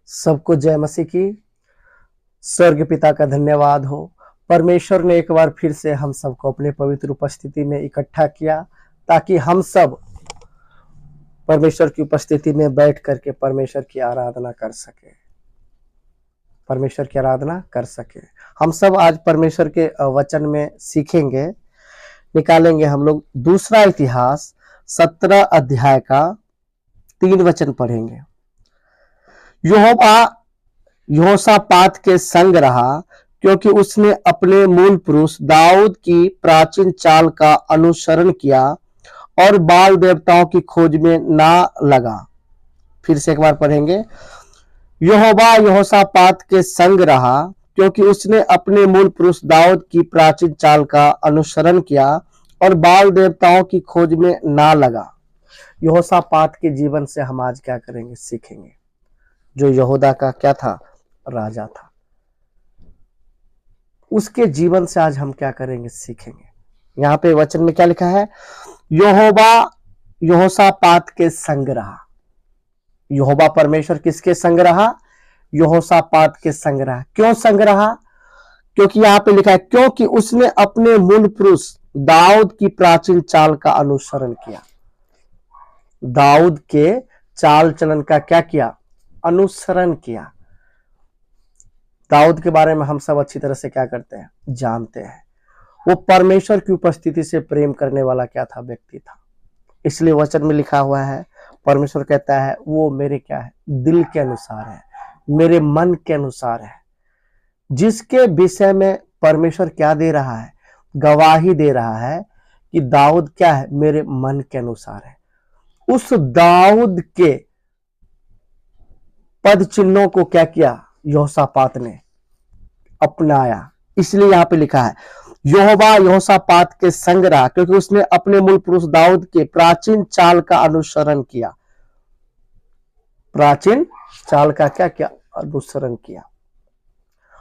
सबको जय मसीह की। स्वर्ग पिता का धन्यवाद हो। परमेश्वर ने एक बार फिर से हम सबको अपने पवित्र उपस्थिति में इकट्ठा किया ताकि हम सब परमेश्वर की उपस्थिति में बैठ करके परमेश्वर की आराधना कर सके। परमेश्वर की आराधना कर सके। हम सब आज परमेश्वर के वचन में सीखेंगे, निकालेंगे हम लोग दूसरा इतिहास 17 अध्याय का 3 वचन पढ़ेंगे। यहोवा यहोशापात के संग रहा, क्योंकि उसने अपने मूल पुरुष दाऊद की प्राचीन चाल का अनुसरण किया और बाल देवताओं की खोज में ना लगा। फिर से एक बार पढ़ेंगे। यहोवा यहोशापात के संग रहा, क्योंकि उसने अपने मूल पुरुष दाऊद की प्राचीन चाल का अनुसरण किया और बाल देवताओं की खोज में ना लगा। यहोशापात के जीवन से हम आज क्या करेंगे, सीखेंगे। जो यहूदा का क्या था, राजा था, उसके जीवन से आज हम क्या करेंगे, सीखेंगे। यहाँ पे वचन में क्या लिखा है, यहोवा यहोशापात के संग रहा। यहोवा परमेश्वर किसके संग रहा, यहोशापात के संग रहा। क्यों संग रहा? क्योंकि यहाँ पे लिखा है, क्योंकि उसने अपने मूल पुरुष दाऊद की प्राचीन चाल का अनुसरण किया। दाऊद के चाल चलन का क्या किया, अनुसरण किया। दाऊद के बारे में हम सब अच्छी तरह से क्या करते हैं, जानते हैं। वो परमेश्वर की उपस्थिति से प्रेम करने वाला क्या था, व्यक्ति था। इसलिए वचन में लिखा हुआ है, परमेश्वर कहता है वो मेरे क्या है, दिल के अनुसार है, मेरे मन के अनुसार है। जिसके विषय में परमेश्वर क्या दे रहा है, गवाही दे रहा है कि दाऊद क्या है, मेरे मन के अनुसार है। उस दाऊद के पद चिन्हों को क्या किया, यहोशापात ने अपनाया। इसलिए यहां पे लिखा है, यहोवा यहोशापात के संग रहा, क्योंकि उसने अपने मूल पुरुष दाऊद के प्राचीन चाल का अनुसरण किया। प्राचीन चाल का क्या किया, अनुसरण किया।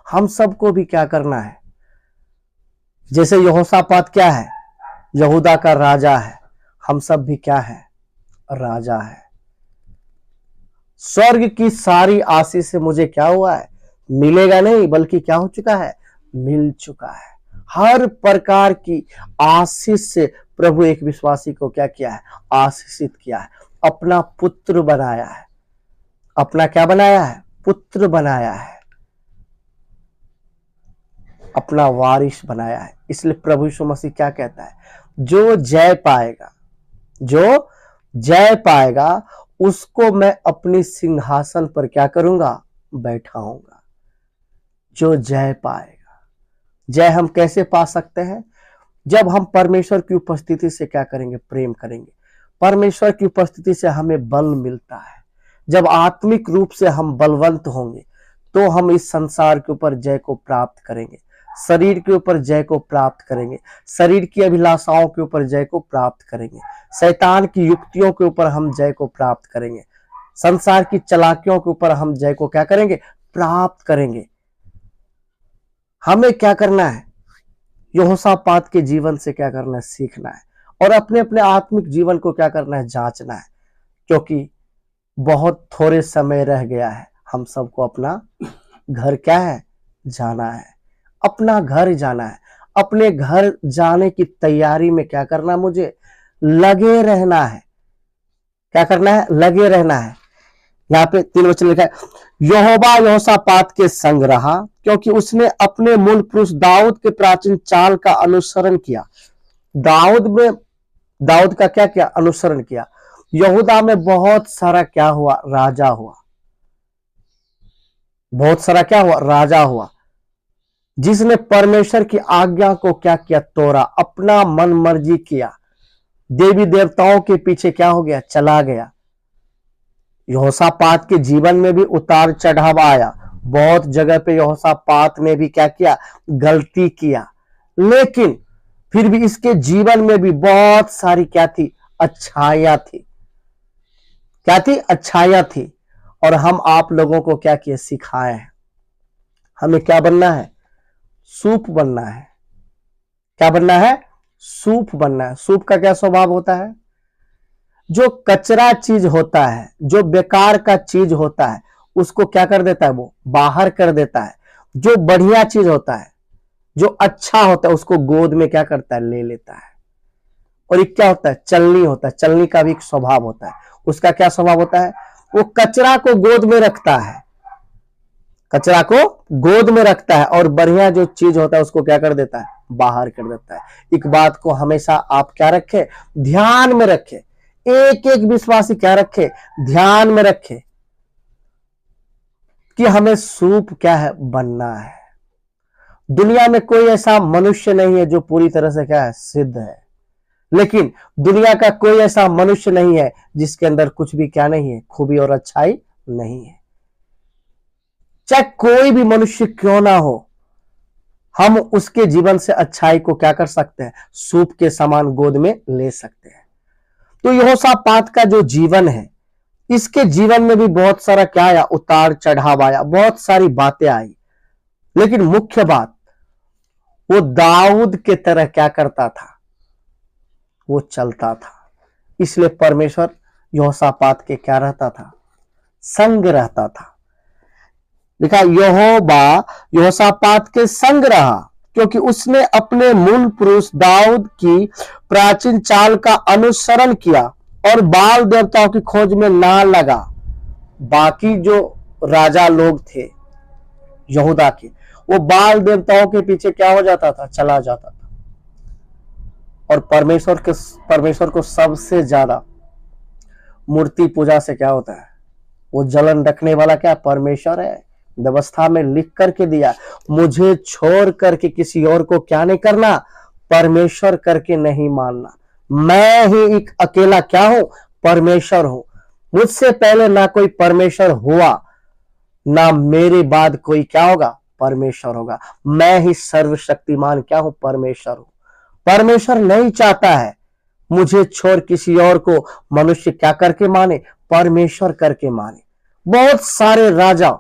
हम सबको भी क्या करना है, जैसे यहोशापात क्या है, यहूदा का राजा है, हम सब भी क्या है, राजा है। स्वर्ग की सारी आशीष से मुझे क्या हुआ है, मिलेगा नहीं, बल्कि क्या हो चुका है, मिल चुका है। हर प्रकार की आशीष से प्रभु एक विश्वासी को क्या किया है, आशीषित किया है। अपना पुत्र बनाया है। अपना क्या बनाया है, पुत्र बनाया है, अपना वारिस बनाया है। इसलिए प्रभु यीशु मसीह क्या कहता है, जो जय पाएगा, जो जय पाएगा उसको मैं अपनी सिंहासन पर क्या करूंगा, बैठाऊंगा। जो जय पाएगा। जय हम कैसे पा सकते हैं, जब हम परमेश्वर की उपस्थिति से क्या करेंगे, प्रेम करेंगे। परमेश्वर की उपस्थिति से हमें बल मिलता है। जब आत्मिक रूप से हम बलवंत होंगे तो हम इस संसार के ऊपर जय को प्राप्त करेंगे, शरीर के ऊपर जय को प्राप्त करेंगे, शरीर की अभिलाषाओं के ऊपर जय को प्राप्त करेंगे, शैतान की युक्तियों के ऊपर हम जय को प्राप्त करेंगे, संसार की चालाकियों के ऊपर हम जय को क्या करेंगे, प्राप्त करेंगे। हमें क्या करना है, यहोशापात के जीवन से क्या करना है, सीखना है। और अपने अपने आत्मिक जीवन को क्या करना है, जांचना है। क्योंकि बहुत थोड़े समय रह गया है, हम सबको अपना घर क्या है, जाना है। अपना घर जाना है। अपने घर जाने की तैयारी में क्या करना, मुझे लगे रहना है। क्या करना है, लगे रहना है। यहाँ पे 3 वचन लिखा है, यहोवा यहोशापात के संग रहा, क्योंकि उसने अपने मूल पुरुष दाऊद के प्राचीन चाल का अनुसरण किया। दाऊद का क्या किया, अनुसरण किया। यहूदा में बहुत सारा क्या हुआ, राजा हुआ। बहुत सारा क्या हुआ, राजा हुआ। जिसने परमेश्वर की आज्ञा को क्या किया, तोड़ा, अपना मन मर्जी किया, देवी देवताओं के पीछे क्या हो गया, चला गया। यहोशापात के जीवन में भी उतार चढ़ाव आया। बहुत जगह पे यहोशापात ने भी क्या किया, गलती किया। लेकिन फिर भी इसके जीवन में भी बहुत सारी क्या थी, अच्छाइयां थी। क्या थी, अच्छाइयां थी। और हम आप लोगों को क्या किया, सिखाए हैं। हमें क्या बनना है, सूप बनना है। क्या बनना है, सूप बनना है। सूप का क्या स्वभाव होता है, जो कचरा चीज होता है, जो बेकार का चीज होता है, उसको क्या कर देता है, वो बाहर कर देता है। जो बढ़िया चीज होता है, जो अच्छा होता है, उसको गोद में क्या करता है, ले लेता है। और ये क्या होता है, चलनी होता है। चलनी का भी एक स्वभाव होता है। उसका क्या स्वभाव होता है, वो कचरा को गोद में रखता है, कचरा को गोद में रखता है, और बढ़िया जो चीज होता है उसको क्या कर देता है, बाहर कर देता है। एक बात को हमेशा आप क्या रखे, ध्यान में रखे। एक एक विश्वासी क्या रखे, ध्यान में रखे कि हमें सूप क्या है, बनना है। दुनिया में कोई ऐसा मनुष्य नहीं है जो पूरी तरह से क्या है, सिद्ध है। लेकिन दुनिया का कोई ऐसा मनुष्य नहीं है जिसके अंदर कुछ भी क्या नहीं है, खूबी और अच्छाई नहीं है। चाहे कोई भी मनुष्य क्यों ना हो, हम उसके जीवन से अच्छाई को क्या कर सकते हैं, सूप के समान गोद में ले सकते हैं। तो यहोशापात का जो जीवन है, इसके जीवन में भी बहुत सारा क्या आया, उतार चढ़ाव आया, बहुत सारी बातें आई। लेकिन मुख्य बात, वो दाऊद के तरह क्या करता था, वो चलता था। इसलिए परमेश्वर यहोशापात के क्या रहता था, संग रहता था। लिखा यहोवा यहोशापात के संग रहा, क्योंकि उसने अपने मूल पुरुष दाऊद की प्राचीन चाल का अनुसरण किया और बाल देवताओं की खोज में ना लगा। बाकी जो राजा लोग थे यहूदा के, वो बाल देवताओं के पीछे क्या हो जाता था, चला जाता था। और परमेश्वर को सबसे ज्यादा मूर्ति पूजा से क्या होता है, वो जलन रखने वाला क्या परमेश्वर है। व्यवस्था में लिख करके दिया, मुझे छोड़ करके किसी और को क्या नहीं करना, परमेश्वर करके नहीं मानना। मैं ही एक अकेला क्या हूं, परमेश्वर हूं। मुझसे पहले ना कोई परमेश्वर हुआ, ना मेरे बाद कोई क्या होगा, परमेश्वर होगा। मैं ही सर्वशक्तिमान क्या हूं, परमेश्वर हूं। परमेश्वर नहीं चाहता है मुझे छोड़ किसी और को मनुष्य क्या करके माने, परमेश्वर करके माने। बहुत सारे राजा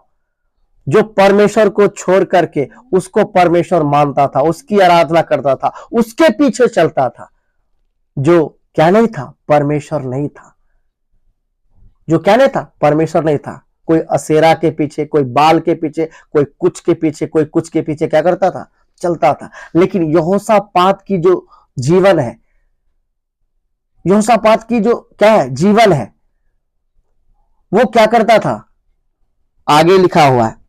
जो परमेश्वर को छोड़ करके उसको परमेश्वर मानता था, उसकी आराधना करता था, उसके पीछे चलता था, जो क्या नहीं था, परमेश्वर नहीं था। जो क्या नहीं था, परमेश्वर नहीं था। कोई असेरा के पीछे, कोई बाल के पीछे, कोई कुछ के पीछे, कोई कुछ के पीछे क्या करता था, चलता था। लेकिन यहोशापात की जो जीवन है, यहोशापात की जो क्या है, जीवन है, वो क्या करता था, आगे लिखा हुआ है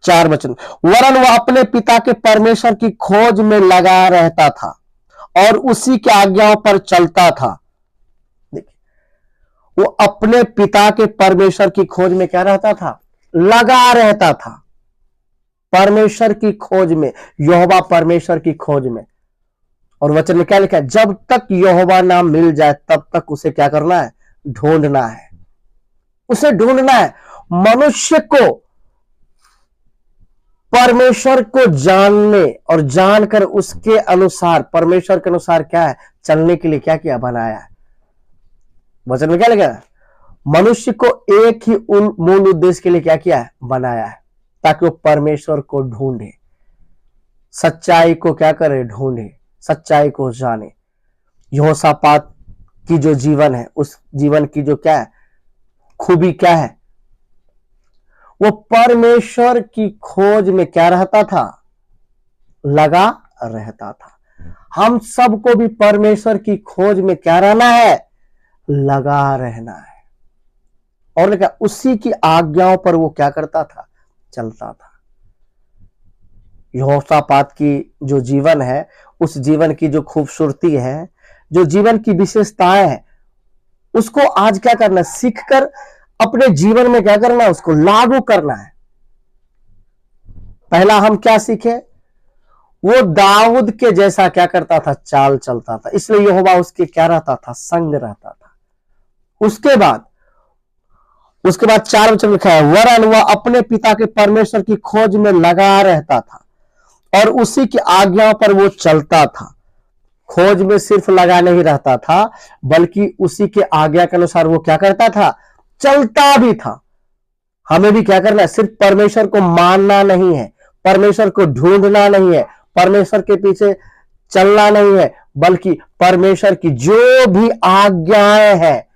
4 वचन, वरन वह अपने पिता के परमेश्वर की खोज में लगा रहता था और उसी के आज्ञाओं पर चलता था। देखिए, वो अपने पिता के परमेश्वर की खोज में क्या रहता था, लगा रहता था। परमेश्वर की खोज में, यहोवा परमेश्वर की खोज में। और वचन में क्या लिखा है, जब तक यहोवा नाम मिल जाए तब तक उसे क्या करना है, ढूंढना है, उसे ढूंढना है। मनुष्य को परमेश्वर को जानने और जानकर उसके अनुसार, परमेश्वर के अनुसार क्या है, चलने के लिए क्या किया, बनाया है। वचन में क्या लिखा है, मनुष्य को एक ही मूल उद्देश्य के लिए क्या किया है, बनाया है, ताकि वो परमेश्वर को ढूंढे, सच्चाई को क्या करे, ढूंढे, सच्चाई को जाने। यहोशापात की जो जीवन है, उस जीवन की जो क्या है, खूबी क्या है, वो परमेश्वर की खोज में क्या रहता था, लगा रहता था। हम सबको भी परमेश्वर की खोज में क्या रहना है, लगा रहना है। और क्या, उसी की आज्ञाओं पर वो क्या करता था, चलता था। यहोशापात की जो जीवन है, उस जीवन की जो खूबसूरती है, जो जीवन की विशेषताएं है, उसको आज क्या करना, सीखकर अपने जीवन में क्या करना है, उसको लागू करना है। पहला हम क्या सीखे, वो दाऊद के जैसा क्या करता था, चाल चलता था, इसलिए यहोवा उसके क्या रहता था, संग रहता था। उसके बाद 4 वचन लिखा है, वरन वह अपने पिता के परमेश्वर की खोज में लगा रहता था और उसी की आज्ञा पर वो चलता था। खोज में सिर्फ लगा नहीं रहता था, बल्कि उसी के आज्ञा के अनुसार वो क्या करता था, चलता भी था। हमें भी क्या करना है, सिर्फ परमेश्वर को मानना नहीं है, परमेश्वर को ढूंढना नहीं है, परमेश्वर के पीछे चलना नहीं है, बल्कि परमेश्वर की जो भी आज्ञाएं हैं,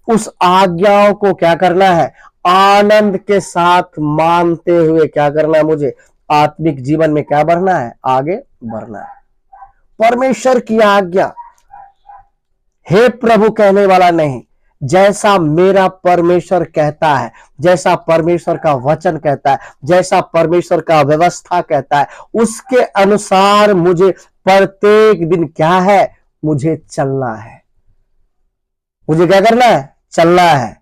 उस आज्ञाओं को क्या करना है, आनंद के साथ मानते हुए क्या करना है मुझे, आत्मिक जीवन में क्या बढ़ना है, आगे बढ़ना है। परमेश्वर की आज्ञा, हे प्रभु कहने वाला नहीं, जैसा मेरा परमेश्वर कहता है, जैसा परमेश्वर का वचन कहता है, जैसा परमेश्वर का व्यवस्था कहता है, उसके अनुसार मुझे प्रत्येक दिन क्या है, मुझे चलना है। मुझे क्या करना है, चलना है।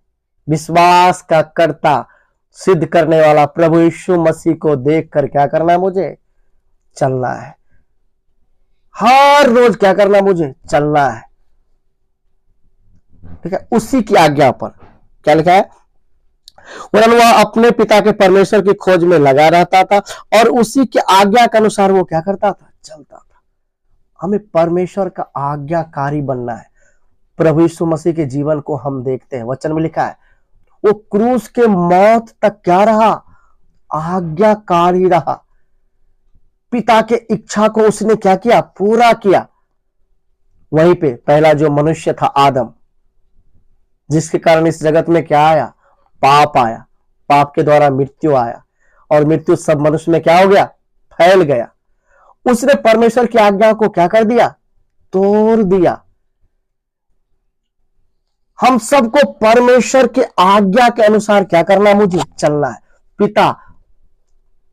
विश्वास का कर्ता, सिद्ध करने वाला प्रभु यीशु मसीह को देखकर क्या करना है, मुझे चलना है। हर रोज क्या करना है, मुझे चलना है। ठीक है, उसी की आज्ञा पर क्या लिखा है, वह अपने पिता के परमेश्वर की खोज में लगा रहता था और उसी के आज्ञा के अनुसार वो क्या करता था, चलता था। हमें परमेश्वर का आज्ञाकारी बनना है। प्रभु यीशु मसीह के जीवन को हम देखते हैं, वचन में लिखा है वो क्रूस के मौत तक क्या रहा, आज्ञाकारी रहा। पिता के इच्छा को उसने क्या किया, पूरा किया। वहीं पे पहला जो मनुष्य था आदम, जिसके कारण इस जगत में क्या आया, पाप आया, पाप के द्वारा मृत्यु आया और मृत्यु सब मनुष्य में क्या हो गया, फैल गया। उसने परमेश्वर की आज्ञा को क्या कर दिया, तोड़ दिया। हम सबको परमेश्वर के आज्ञा के अनुसार क्या करना, मुझे चलना है। पिता,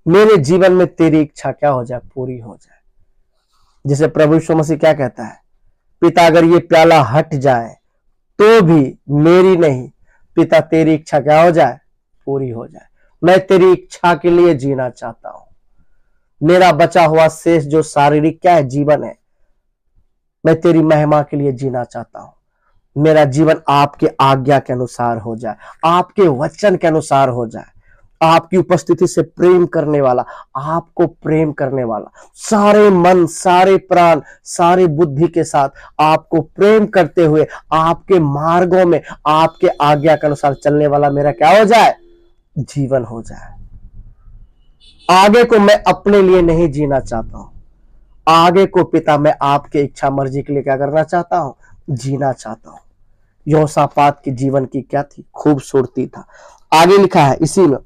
मेरे जीवन में तेरी इच्छा क्या हो जाए, पूरी हो जाए। जिसे प्रभु यीशु मसीह क्या कहता है, पिता अगर ये प्याला हट जाए तो भी मेरी नहीं, पिता तेरी इच्छा क्या हो जाए, पूरी हो जाए। मैं तेरी इच्छा के लिए जीना चाहता हूं। मेरा बचा हुआ शेष जो शारीरिक क्या है, जीवन है, मैं तेरी महिमा के लिए जीना चाहता हूं। मेरा जीवन आपके आज्ञा के अनुसार हो जाए, आपके वचन के अनुसार हो जाए। आपकी उपस्थिति से प्रेम करने वाला, आपको प्रेम करने वाला, सारे मन, सारे प्राण, सारी बुद्धि के साथ आपको प्रेम करते हुए आपके मार्गों में आपके आज्ञा के अनुसार चलने वाला मेरा क्या हो जाए, जीवन हो जाए। आगे को मैं अपने लिए नहीं जीना चाहता हूं, आगे को पिता मैं आपके इच्छा मर्जी के लिए क्या करना चाहता हूं, जीना चाहता हूं। यहोशापात के जीवन की क्या थी, खूबसूरती था। आगे लिखा है इसी में,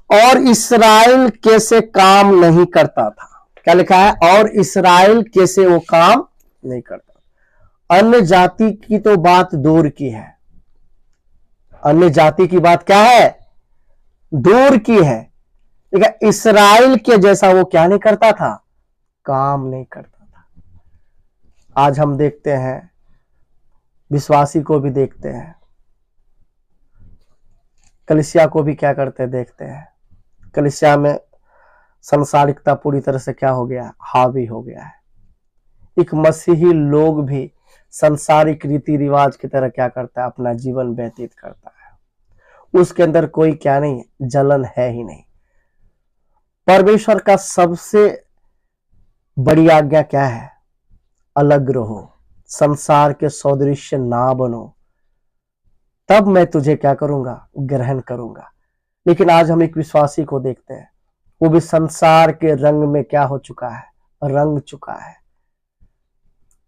और इस्राएल कैसे काम नहीं करता था। क्या लिखा है, और इस्राएल कैसे वो काम नहीं करता। अन्य जाति की तो बात दूर की है, अन्य जाति की बात क्या है, दूर की है। लेकिन इस्राएल के जैसा वो क्या नहीं करता था, काम नहीं करता था। आज हम देखते हैं, विश्वासी को भी देखते हैं, कलीसिया को भी क्या करते देखते हैं। कलीसिया में संसारिकता पूरी तरह से क्या हो गया, हावी हो गया है। एक मसीही लोग भी संसारिक रीति रिवाज की तरह क्या करता है, अपना जीवन व्यतीत करता है। उसके अंदर कोई क्या नहीं है, जलन है ही नहीं। परमेश्वर का सबसे बड़ी आज्ञा क्या है, अलग रहो, संसार के सदृश्य ना बनो, तब मैं तुझे क्या करूंगा, ग्रहण करूंगा। लेकिन आज हम एक विश्वासी को देखते हैं, वो भी संसार के रंग में क्या हो चुका है, रंग चुका है।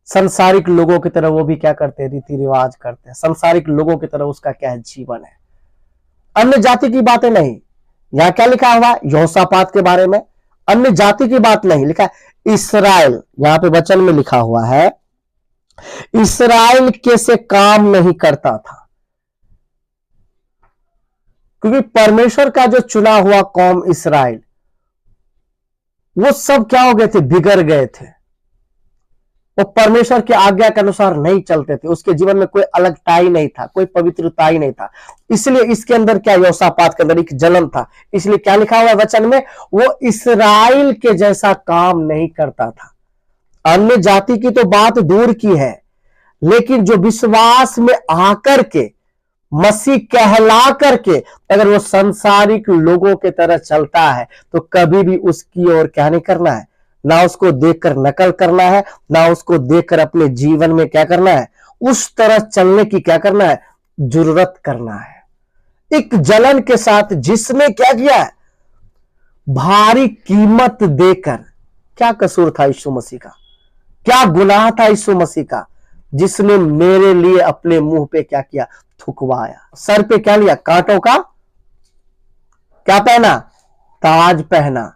संसारिक लोगों की तरह वो भी क्या करते हैं, रीति रिवाज करते हैं। संसारिक लोगों की तरह उसका क्या है, जीवन है। अन्य जाति की बातें नहीं, यहां क्या लिखा हुआ है यहोशापात के बारे में, अन्य जाति की बात नहीं, लिखा है इस्राएल। यहां पे वचन में लिखा हुआ है इस्राएल कैसे काम नहीं करता था। क्योंकि परमेश्वर का जो चुना हुआ कौम इस्राएल, वो सब क्या हो गए थे, बिगड़ गए थे। वो परमेश्वर की आज्ञा के अनुसार नहीं चलते थे। उसके जीवन में कोई अलगता ही नहीं था, कोई पवित्रता ही नहीं था। इसलिए इसके अंदर क्या, यहोशापात के अंदर एक जलन था। इसलिए क्या लिखा हुआ है वचन में, वो इस्राएल के जैसा काम नहीं करता था। अन्य जाति की तो बात दूर की है, लेकिन जो विश्वास में आकर के, मसीह कहला करके अगर वो संसारिक लोगों के तरह चलता है, तो कभी भी उसकी ओर क्या नहीं करना है, ना उसको देखकर नकल करना है, ना उसको देखकर अपने जीवन में क्या करना है, उस तरह चलने की क्या करना है, जरूरत करना है। एक जलन के साथ जिसने क्या किया है, भारी कीमत देकर, क्या कसूर था यीशु मसीह का, क्या गुनाह था यीशु मसीह का, जिसने मेरे लिए अपने मुंह पे क्या किया, थुकवाया। सर पे क्या लिया, कांटों का क्या पहना, ताज पहना,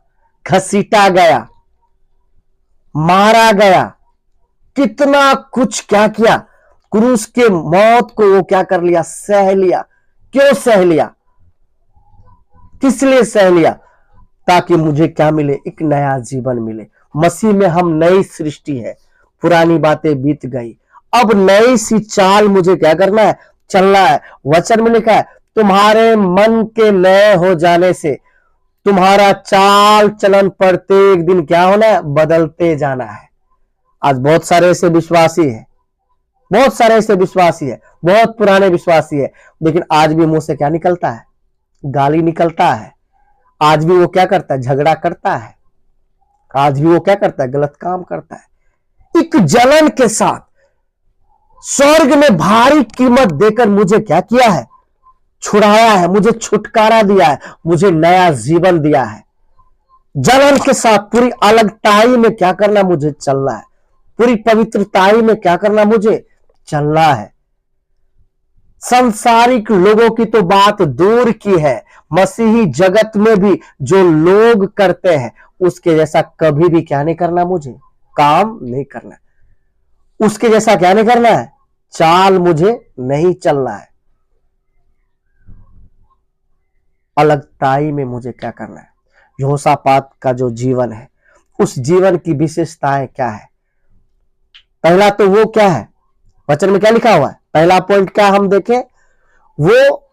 घसीटा गया, मारा गया, कितना कुछ क्या किया, क्रूस के मौत को वो क्या कर लिया, सह लिया। क्यों सह लिया, किस लिए सह लिया, ताकि मुझे क्या मिले, एक नया जीवन मिले। मसीह में हम नई सृष्टि है, पुरानी बातें बीत गई, अब नई सी चाल मुझे क्या करना है, चलना है। वचन में लिखा है, तुम्हारे मन के नए हो जाने से तुम्हारा चाल चलन प्रत्येक दिन क्या होना है, बदलते जाना है। आज बहुत सारे ऐसे विश्वासी है, बहुत सारे ऐसे विश्वासी है, बहुत पुराने विश्वासी है, लेकिन आज भी मुंह से क्या निकलता है, गाली निकलता है। आज भी वो क्या करता है, झगड़ा करता है। आज भी वो क्या करता है, गलत काम करता है। एक जलन के साथ स्वर्ग में भारी कीमत देकर मुझे क्या किया है, छुड़ाया है, मुझे छुटकारा दिया है, मुझे नया जीवन दिया है। जलन के साथ पूरी अलगताई में क्या करना, मुझे चलना है। पूरी पवित्रताई में क्या करना, मुझे चलना है। सांसारिक लोगों की तो बात दूर की है, मसीही जगत में भी जो लोग करते हैं उसके जैसा कभी भी क्या नहीं करना, मुझे काम नहीं करना, उसके जैसा क्या नहीं करना है, चाल मुझे नहीं चलना है। अलगताई में मुझे क्या करना है। यहोशापात का जो जीवन है, उस जीवन की विशेषताएं क्या है। पहला तो वो क्या है, वचन में क्या लिखा हुआ है, पहला पॉइंट क्या हम देखें, वो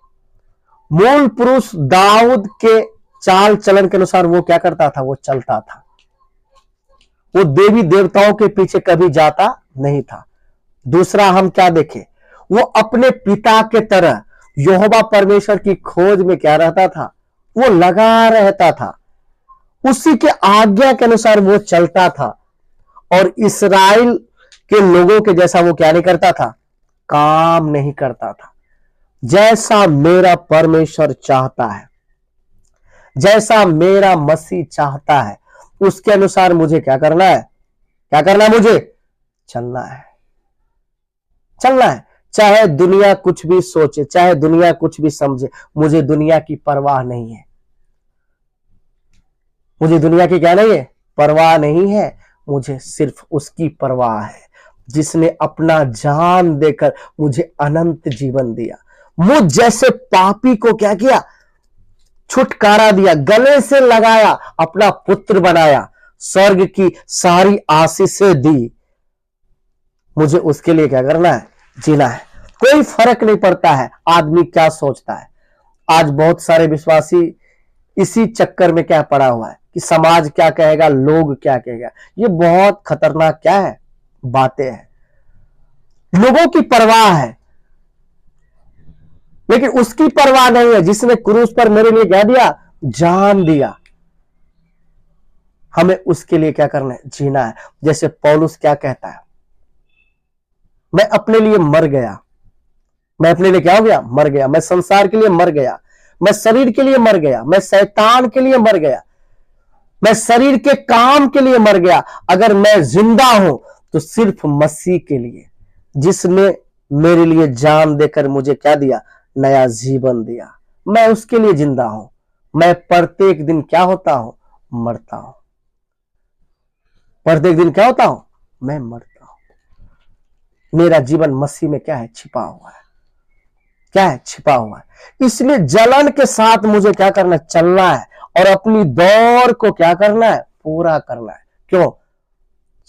मूल पुरुष दाऊद के चाल चलन के अनुसार वो क्या करता था, वो चलता था। वो देवी देवताओं के पीछे कभी जाता नहीं था। दूसरा हम क्या देखें, वो अपने पिता के तरह यहोवा परमेश्वर की खोज में क्या रहता था, वो लगा रहता था। उसी के आज्ञा के अनुसार वो चलता था और इस्राएल के लोगों के जैसा वो क्या नहीं करता था, काम नहीं करता था। जैसा मेरा परमेश्वर चाहता है, जैसा मेरा मसीह चाहता है, उसके अनुसार मुझे क्या करना है, क्या करना है, मुझे चलना है, चलना है। चाहे दुनिया कुछ भी सोचे, चाहे दुनिया कुछ भी समझे, मुझे दुनिया की परवाह नहीं है। मुझे दुनिया की क्या नहीं है, परवाह नहीं है। मुझे सिर्फ उसकी परवाह है जिसने अपना जान देकर मुझे अनंत जीवन दिया। मुझ जैसे पापी को क्या किया, छुटकारा दिया, गले से लगाया, अपना पुत्र बनाया, स्वर्ग की सारी आशीषें दी। मुझे उसके लिए क्या करना है, जीना है। कोई फर्क नहीं पड़ता है आदमी क्या सोचता है। आज बहुत सारे विश्वासी इसी चक्कर में क्या पड़ा हुआ है कि समाज क्या कहेगा, लोग क्या कहेगा। ये बहुत खतरनाक क्या है, बातें हैं। लोगों की परवाह है, लेकिन उसकी परवाह नहीं है जिसने क्रूस पर मेरे लिए क्या दिया, जान दिया। हमें उसके लिए क्या करना है, जीना है। जैसे पौलुस क्या कहता है, मैं अपने लिए मर गया। मैं अपने लिए क्या हो गया, मर गया। मैं संसार के लिए मर गया, मैं शरीर के लिए मर गया, मैं शैतान के लिए मर गया, मैं शरीर के काम के लिए मर गया। अगर मैं जिंदा हूं तो सिर्फ मसीह के लिए, जिसने मेरे लिए जान देकर मुझे क्या दिया, नया जीवन दिया। मैं उसके लिए जिंदा हूं। मैं प्रत्येक दिन क्या होता हूं, मरता हूं। प्रत्येक दिन क्या होता हूं, मैं मरता हूं। मेरा जीवन मसीह में क्या है, छिपा हुआ है। क्या है, छिपा हुआ है। इसलिए जलन के साथ मुझे क्या करना, चलना है और अपनी दौड़ को क्या करना है, पूरा करना है। क्यों,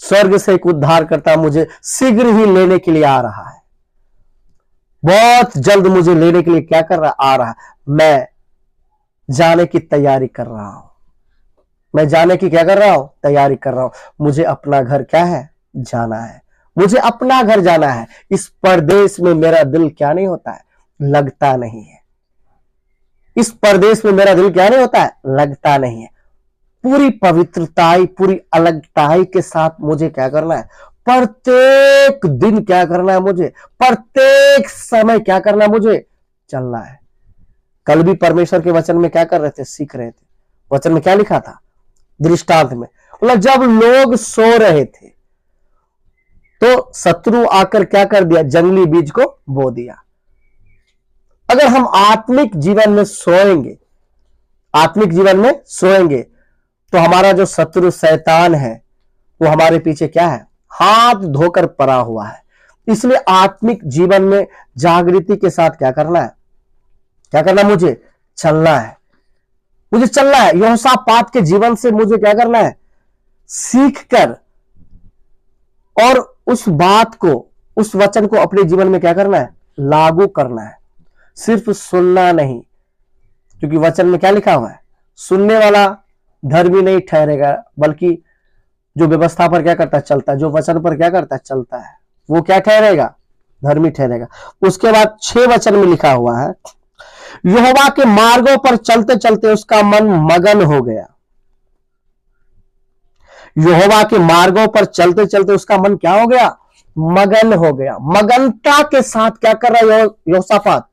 स्वर्ग से एक उद्धारकर्ता मुझे शीघ्र ही लेने के लिए आ रहा है। बहुत जल्द मुझे लेने के लिए क्या कर रहा, आ रहा है। मैं जाने की तैयारी कर रहा हूं। मैं जाने की क्या कर रहा हूं, तैयारी कर रहा हूं। मुझे अपना घर क्या है, जाना है। मुझे अपना घर जाना है। इस परदेश में मेरा दिल क्या नहीं होता है, लगता नहीं है। इस परदेश में मेरा दिल क्या नहीं होता है, लगता नहीं है। पूरी पवित्रताई, पूरी अलगताई के साथ मुझे क्या करना है, प्रत्येक दिन क्या करना है, मुझे प्रत्येक समय क्या करना है, मुझे चलना है। कल भी परमेश्वर के वचन में क्या कर रहे थे, सीख रहे थे। वचन में क्या लिखा था, दृष्टांत में, मतलब जब लोग सो रहे थे, तो शत्रु आकर क्या कर दिया, जंगली बीज को बो दिया। अगर हम आत्मिक जीवन में सोएंगे, आत्मिक जीवन में सोएंगे, तो हमारा जो शत्रु शैतान है वो हमारे पीछे क्या है, हाथ धोकर पड़ा हुआ है। इसलिए आत्मिक जीवन में जागृति के साथ क्या करना है, क्या करना, मुझे चलना है, मुझे चलना है। यहोशापात के जीवन से मुझे क्या करना है, सीख कर और उस बात को, उस वचन को अपने जीवन में क्या करना है, लागू करना है। सिर्फ सुनना नहीं, क्योंकि वचन में क्या लिखा हुआ है, सुनने वाला धर्मी नहीं ठहरेगा, बल्कि जो व्यवस्था पर क्या करता है, चलता है, जो वचन पर क्या करता है, चलता है, वो क्या ठहरेगा, धर्मी ठहरेगा। उसके बाद 6 वचन में लिखा हुआ है, यहोवा के मार्गों पर चलते चलते उसका मन मगन हो गया। यहोवा के मार्गों पर चलते चलते उसका मन क्या हो गया, मगन हो गया। मगनता के साथ क्या कर रहा है यहोशापात,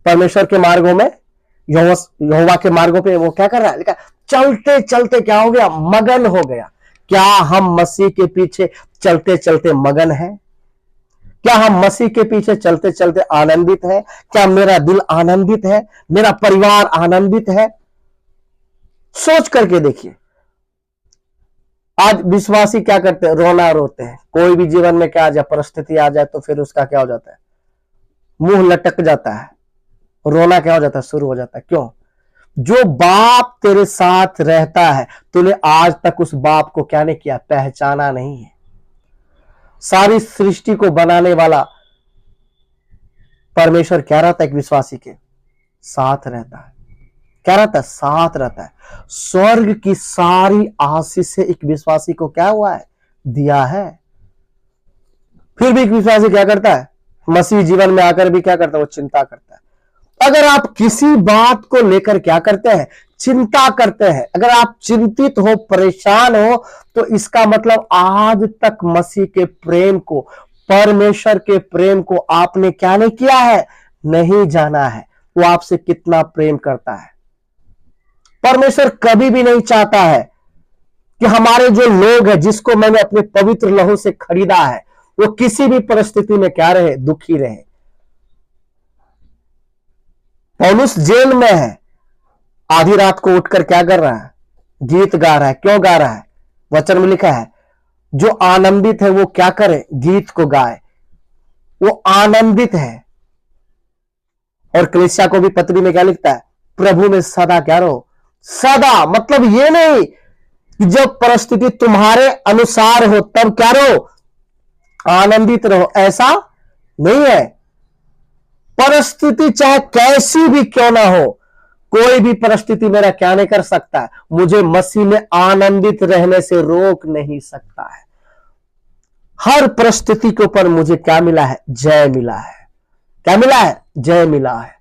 परमेश्वर के मार्गों में, यहोवा के मार्गों पे वो क्या कर रहा है, लिखा चलते चलते क्या हो गया, मगन हो गया। क्या हम मसीह के पीछे चलते चलते मगन है? क्या हम मसीह के पीछे चलते चलते आनंदित है? क्या मेरा दिल आनंदित है, मेरा परिवार आनंदित है? सोच करके देखिए। आज विश्वासी क्या करते हैं, रोना रोते हैं। कोई भी जीवन में क्या आ जाए, परिस्थिति आ जाए, तो फिर उसका क्या हो जाता है, मुंह लटक जाता है, रोना क्या हो जाता है, शुरू हो जाता है। क्यों? जो बाप तेरे साथ रहता है, तूने आज तक उस बाप को क्या नहीं किया, पहचाना नहीं है। सारी सृष्टि को बनाने वाला परमेश्वर क्या रहता है, एक विश्वासी के साथ रहता है। क्या रहता है, साथ रहता है। स्वर्ग की सारी आशीष से एक विश्वासी को क्या हुआ है, दिया है। फिर भी एक विश्वासी क्या करता है, मसीह जीवन में आकर भी क्या करता है, वो चिंता करता है। अगर आप किसी बात को लेकर क्या करते हैं, चिंता करते हैं, अगर आप चिंतित हो, परेशान हो, तो इसका मतलब आज तक मसीह के प्रेम को, परमेश्वर के प्रेम को आपने क्या नहीं किया है, नहीं जाना है। वो आपसे कितना प्रेम करता है। परमेश्वर कभी भी नहीं चाहता है कि हमारे जो लोग हैं, जिसको मैंने अपने पवित्र लहू से खरीदा है, वो किसी भी परिस्थिति में क्या रहे, दुखी रहे। पौलुस जेल में है, आधी रात को उठकर क्या कर रहा है, गीत गा रहा है। क्यों गा रहा है? वचन में लिखा है, जो आनंदित है वो क्या करे, गीत को गाए। वो आनंदित है। और कलीसिया को भी पत्री में क्या लिखता है, प्रभु में सदा क्या रहो, सदा। मतलब ये नहीं कि जब परिस्थिति तुम्हारे अनुसार हो तब क्या रहो, आनंदित रहो, ऐसा नहीं है। परिस्थिति चाहे कैसी भी क्यों ना हो, कोई भी परिस्थिति मेरा क्या नहीं कर सकता है, मुझे मसीह में आनंदित रहने से रोक नहीं सकता है। हर परिस्थिति के ऊपर मुझे क्या मिला है, जय मिला है। क्या मिला है, जय मिला है।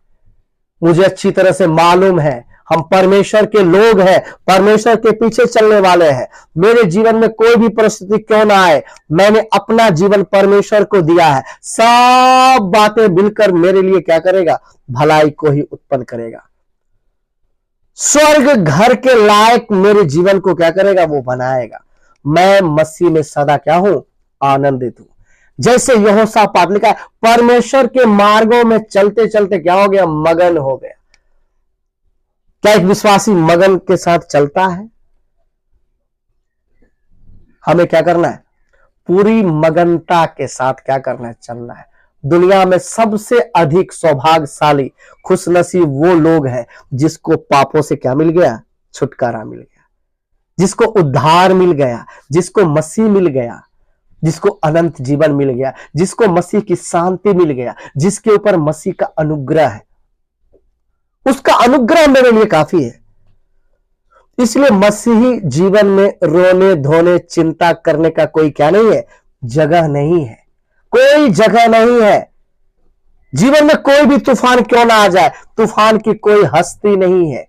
मुझे अच्छी तरह से मालूम है हम परमेश्वर के लोग हैं, परमेश्वर के पीछे चलने वाले हैं। मेरे जीवन में कोई भी परिस्थिति क्यों ना आए, मैंने अपना जीवन परमेश्वर को दिया है। सब बातें मिलकर मेरे लिए क्या करेगा, भलाई को ही उत्पन्न करेगा। स्वर्ग घर के लायक मेरे जीवन को क्या करेगा, वो बनाएगा। मैं मसीह में सदा क्या हूं, आनंदित हूं। जैसे यहोशापात लिखा है, परमेश्वर के मार्गों में चलते चलते क्या हो गया, मगन हो गया। क्या एक विश्वासी मगन के साथ चलता है? हमें क्या करना है, पूरी मगनता के साथ क्या करना है, चलना है। दुनिया में सबसे अधिक सौभाग्यशाली, खुशनसीब वो लोग हैं जिसको पापों से क्या मिल गया, छुटकारा मिल गया, जिसको उद्धार मिल गया, जिसको मसीह मिल गया, जिसको अनंत जीवन मिल गया, जिसको मसीह की शांति मिल गया, जिसके ऊपर मसीह का अनुग्रह है। उसका अनुग्रह मेरे लिए काफी है। इसलिए मसीही जीवन में रोने धोने चिंता करने का कोई क्या नहीं है, जगह नहीं है, कोई जगह नहीं है। जीवन में कोई भी तूफान क्यों ना आ जाए, तूफान की कोई हस्ती नहीं है।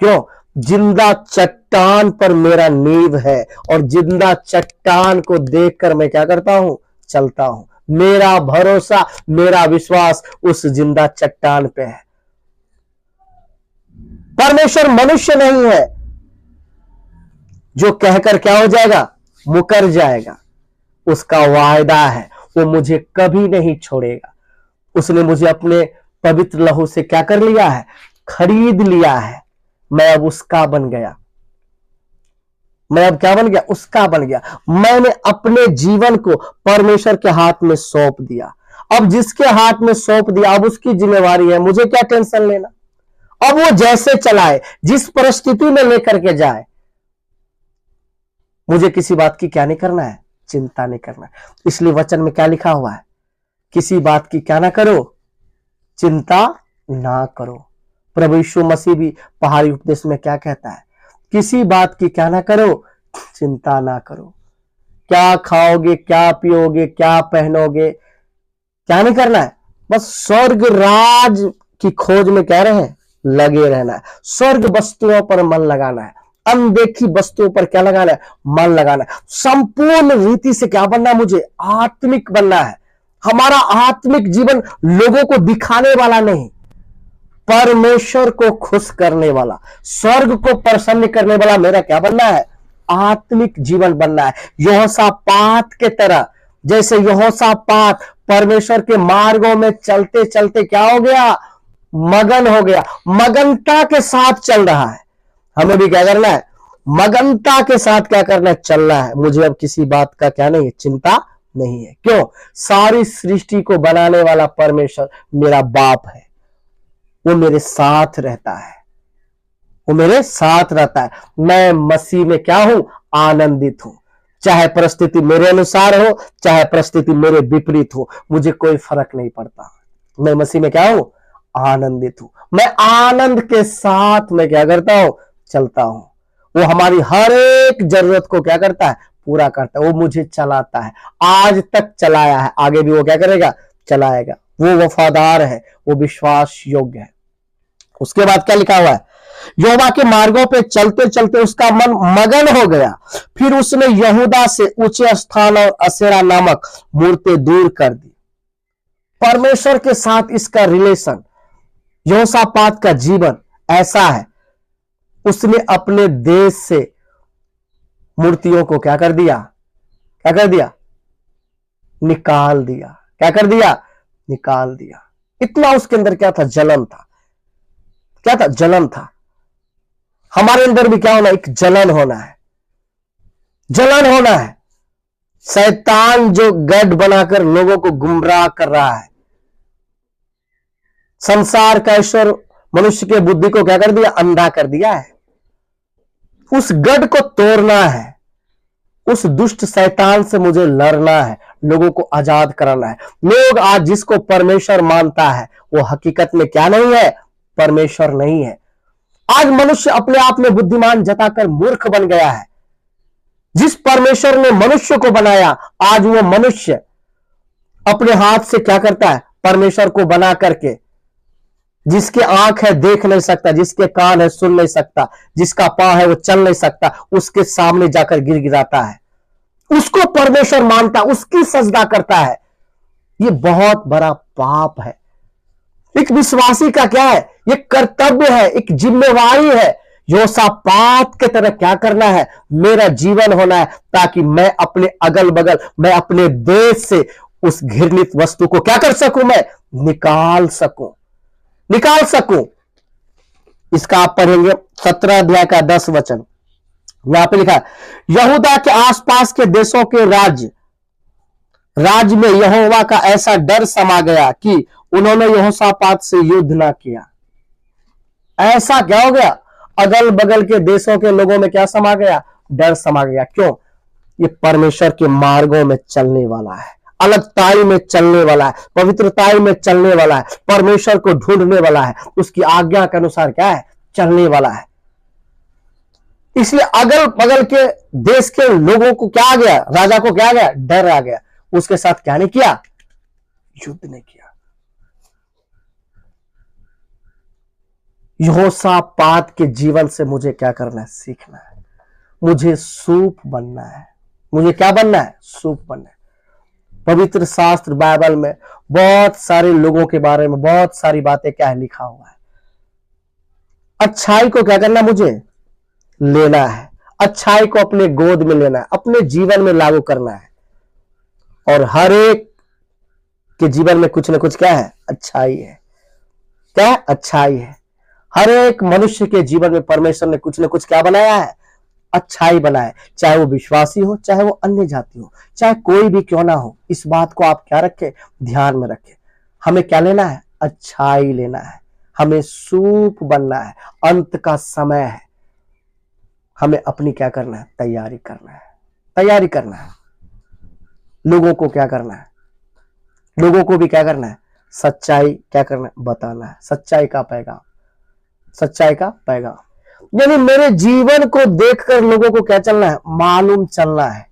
क्यों? जिंदा चट्टान पर मेरा नींव है, और जिंदा चट्टान को देखकर मैं क्या करता हूं, चलता हूं। मेरा भरोसा, मेरा विश्वास उस जिंदा चट्टान पे है। परमेश्वर मनुष्य नहीं है जो कहकर क्या हो जाएगा, मुकर जाएगा। उसका वायदा है, वो मुझे कभी नहीं छोड़ेगा। उसने मुझे अपने पवित्र लहू से क्या कर लिया है? खरीद लिया है। मैं अब उसका बन गया। मैं अब क्या बन गया? उसका बन गया। मैंने अपने जीवन को परमेश्वर के हाथ में सौंप दिया। अब जिसके हाथ में सौंप दिया, अब उसकी जिम्मेवारी है, मुझे क्या टेंशन लेना। अब वो जैसे चलाए, जिस परिस्थिति में लेकर के जाए, मुझे किसी बात की क्या नहीं करना है? चिंता नहीं करना है। इसलिए वचन में क्या लिखा हुआ है? किसी बात की क्या ना करो? चिंता ना करो। प्रभु यीशु मसीह भी पहाड़ी उपदेश में क्या कहता है? किसी बात की क्या ना करो? चिंता ना करो। क्या खाओगे, क्या पियोगे, क्या पहनोगे, क्या नहीं करना है? बस स्वर्ग राज की खोज में कह रहे हैं, लगे रहना है। स्वर्ग वस्तुओं पर मन लगाना है। अनदेखी वस्तुओं पर क्या लगाना है? मन लगाना है। संपूर्ण रीति से क्या बनना है? मुझे आत्मिक बनना है। हमारा आत्मिक जीवन लोगों को दिखाने वाला नहीं, परमेश्वर को खुश करने वाला, स्वर्ग को प्रसन्न करने वाला मेरा क्या बनना है? आत्मिक जीवन बनना है। यहोशापात के तरह, जैसे यहोशापात परमेश्वर के मार्गों में चलते चलते क्या हो गया? मगन हो गया। मगनता के साथ चल रहा है। हमें भी क्या करना है? मगनता के साथ क्या करना है? चलना है। मुझे अब किसी बात का क्या नहीं है? चिंता नहीं है। क्यों? सारी सृष्टि को बनाने वाला परमेश्वर मेरा बाप है। वो मेरे साथ रहता है। वो मेरे साथ रहता है। मैं मसीह में क्या हूं? आनंदित हूं। चाहे परिस्थिति मेरे अनुसार हो, चाहे परिस्थिति मेरे विपरीत हो, मुझे कोई फर्क नहीं पड़ता। मैं मसीह में क्या हूं? आनंदित हूं। मैं आनंद के साथ मैं क्या करता हूं? चलता हूं। वो हमारी हर एक जरूरत को क्या करता है? पूरा करता है। वो मुझे चलाता है, आज तक चलाया है, आगे भी वो क्या करेगा? चलाएगा। वो वफादार है, वो विश्वास योग्य है। उसके बाद क्या लिखा हुआ है? यहोवा के मार्गों पे चलते चलते उसका मन मगन हो गया। फिर उसने यहूदा से ऊंचे स्थान और असेरा नामक मूर्तें दूर कर दी। परमेश्वर के साथ इसका रिलेशन, यहोशापात का जीवन ऐसा है, उसने अपने देश से मूर्तियों को क्या कर दिया? क्या कर दिया? निकाल दिया। क्या कर दिया? निकाल दिया। इतना उसके अंदर क्या था? जलन था। क्या था? जलन था। हमारे अंदर भी क्या होना? एक जलन होना है। जलन होना है। शैतान जो गढ़ बनाकर लोगों को गुमराह कर रहा है, संसार का ईश्वर मनुष्य के बुद्धि को क्या कर दिया? अंधा कर दिया है। उस गढ़ को तोड़ना है। उस दुष्ट शैतान से मुझे लड़ना है, लोगों को आजाद कराना है। लोग आज जिसको परमेश्वर मानता है, वो हकीकत में क्या नहीं है? परमेश्वर नहीं है। आज मनुष्य अपने आप में बुद्धिमान जताकर मूर्ख बन गया है। जिस परमेश्वर ने मनुष्य को बनाया, आज वो मनुष्य अपने हाथ से क्या करता है? परमेश्वर को बना करके, जिसके आंख है देख नहीं सकता, जिसके कान है सुन नहीं सकता, जिसका पांव है वो चल नहीं सकता, उसके सामने जाकर गिड़गिड़ाता है, उसको परमेश्वर मानता, उसकी सजदा करता है। ये बहुत बड़ा पाप है। एक विश्वासी का क्या है? ये कर्तव्य है, एक जिम्मेवारी है। यहोशापात के तरह क्या करना है? मेरा जीवन होना है, ताकि मैं अपने अगल बगल, मैं अपने देश से उस घृणित वस्तु को क्या कर सकूं? मैं निकाल सकूं, निकाल सकूं। इसका आप पढ़ेंगे 17 अध्याय का 10 वचन। यहां पे लिखा है, यहूदा के आसपास के देशों के राज्य में यहोवा का ऐसा डर समा गया कि उन्होंने यहोशापात से युद्ध ना किया। ऐसा क्या हो गया? अगल बगल के देशों के लोगों में क्या समा गया? डर समा गया। क्यों? ये परमेश्वर के मार्गों में चलने वाला है, अलगताई में चलने वाला है, पवित्रताई में चलने वाला है, परमेश्वर को ढूंढने वाला है, उसकी आज्ञा के अनुसार क्या है? चलने वाला है। इसलिए अगल बगल के देश के लोगों को क्या आ गया? राजा को क्या आ गया? डर आ गया। उसके साथ क्या नहीं किया? युद्ध नहीं किया। यहोशापात के जीवन से मुझे क्या करना है? सीखना है। मुझे सूप बनना है। मुझे क्या बनना है? सूप बनना है। पवित्र शास्त्र बाइबल में बहुत सारे लोगों के बारे में बहुत सारी बातें क्या है? लिखा हुआ है। अच्छाई को क्या करना? मुझे लेना है। अच्छाई को अपने गोद में लेना है, अपने जीवन में लागू करना है। और हर एक के जीवन में कुछ ना कुछ क्या है, अच्छाई है। क्या है? अच्छाई है। हर एक मनुष्य के जीवन में परमेश्वर ने कुछ ना कुछ क्या बनाया है, अच्छाई बनाए, चाहे वो विश्वासी हो, चाहे वो अन्य जाति हो, चाहे कोई भी क्यों ना हो। इस बात को आप क्या रखें, ध्यान में रखें। हमें क्या लेना है, अच्छाई लेना है। हमें सूप बनना है। अंत का समय है। हमें अपनी क्या करना है, तैयारी करना है। तैयारी करना है। लोगों को क्या करना है, लोगों को भी क्या करना है, सच्चाई क्या करना है, बताना है। सच्चाई का पैगाम, सच्चाई का पैगाम। यानी मेरे जीवन को देखकर लोगों को क्या चलना है, मालूम चलना है।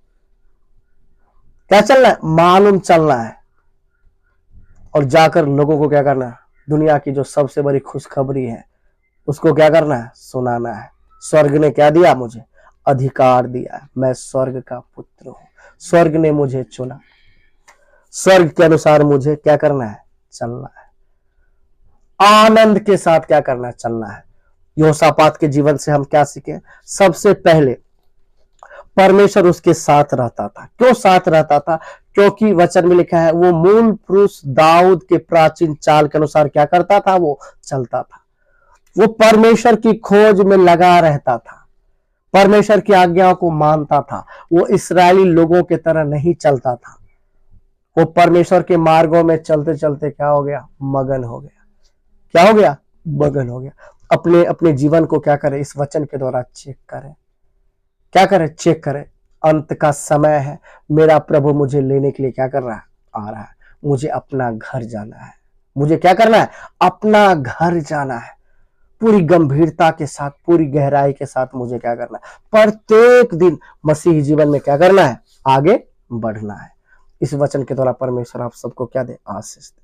क्या चलना है, मालूम चलना है। और जाकर लोगों को क्या करना है, दुनिया की जो सबसे बड़ी खुशखबरी है उसको क्या करना है, सुनाना है। स्वर्ग ने क्या दिया मुझे, अधिकार दिया है। मैं स्वर्ग का पुत्र हूं। स्वर्ग ने मुझे चुना। स्वर्ग के अनुसार मुझे क्या करना है, चलना है। आनंद के साथ क्या करना है, चलना है। यहोशापात के जीवन से हम क्या सीखे, सबसे पहले परमेश्वर उसके साथ रहता था। क्यों साथ रहता था, क्योंकि वचन में लिखा है वो मूल पुरुष दाऊद के प्राचीन चाल के अनुसार क्या करता था, वो चलता था। वो परमेश्वर की खोज में लगा रहता था। परमेश्वर की आज्ञाओं को मानता था। वो इस्राएली लोगों की तरह नहीं चलता था। वो परमेश्वर के मार्गों में चलते चलते क्या हो गया, मगन हो गया। क्या हो गया, मगन हो गया। अपने अपने जीवन को क्या करें, इस वचन के द्वारा चेक करें। क्या करें, चेक करें। अंत का समय है। मेरा प्रभु मुझे लेने के लिए क्या कर रहा है, आ रहा है। मुझे अपना घर जाना है। मुझे क्या करना है, अपना घर जाना है। पूरी गंभीरता के साथ, पूरी गहराई के साथ मुझे क्या करना है, प्रत्येक दिन मसीही जीवन में क्या करना है, आगे बढ़ना है। इस वचन के द्वारा परमेश्वर आप सबको क्या दे, आशीष दे।